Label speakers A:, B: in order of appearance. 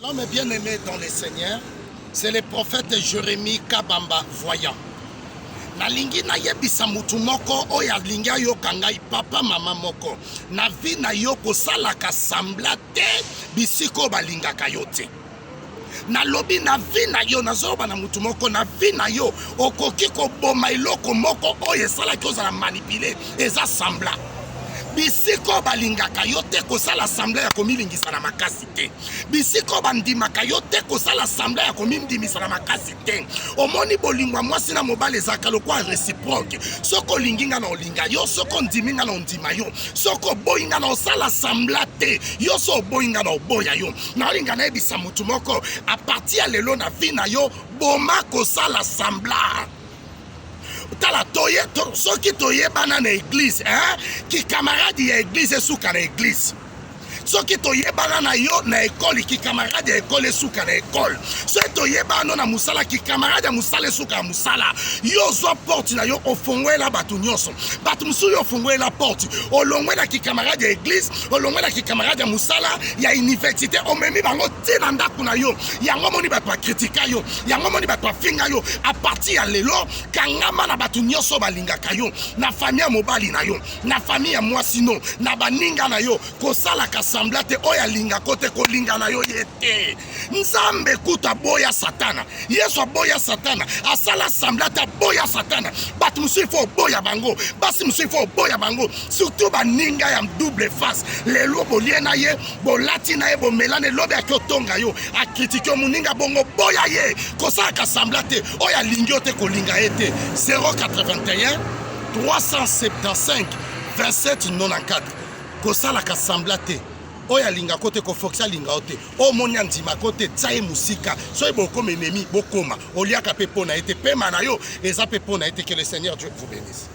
A: L'homme bien-aimé dans le Seigneur, c'est le prophète Jérémie Kabamba voyant. Nalingi na yebisa mutu moko oyo alingi ayoka ngai papa mama moko na vi na yo kosalaka sambla te bisiko balingaka yo te. Nalobi na vi na yo nazoba na mutu moko na vi na yo okoki koboma eloko moko oyo esalaki ozala manipule eza sambla. Bisiko balingaka yo te kosala assemblée ya komilingisa na makasi te. Bisiko bandimaka yo te kosala assemblée ya komindimisa na makasi te. Omoni bolingwa mwasi na mobali ezaka lokwa réciproque. Soko olinginga na olinga yo, soko ndiminga na ondima yo, soko boyinga na osala assemblée te. Yo so boyinga na oboya yo. Na olinga na ebisa mutu moko a partir ya lelo na vi na yo boma kosala assemblée. Tala toye soki toye bana na église ki camarade ya église suka na église. Soki toye bana na yo na école ki camarade ya école suka na école. Soki toye bana na musala ki camarade ya musala suka ya musala. Yo zo porte na yo ofungwela batu nyonso. Batu musu yo ofungwela porte. Olongwela ki camarade ya église, olongwela ki camarade ya musala ya université omemi bango tina ndaku na yo. Yango moni batu kritika yo, yango moni batu finga yo. A partir ya lelo kangama na batu nyonso balingaka yo, na famille ya mobali na yo, na famille ya mwasi no, na baninga na yo kosala kasamblate oya linga kote ko linga na yo yete. Nzambe kuta boya satana. Yesu boya satana. Asala samblate boya satana. Batu musu ifo boya bango. Basi musu ifo boya bango. Surtout baninga ya double face. Lelo bolie na ye, bolati na ye, bomelane lobe akotonga yo. A critiquer muninga bongo boya ye. Kosala kasamblate oya linga te ko linga ete. 081 375 27 94. Kosala kasamblate oya linga kote ko foxa linga ote o monya ndima kote tsaye musika soy boko menemi bokoma oliaka pe pona ete pe mana yo eza pe pona ete que le Seigneur Dieu vous bénisse.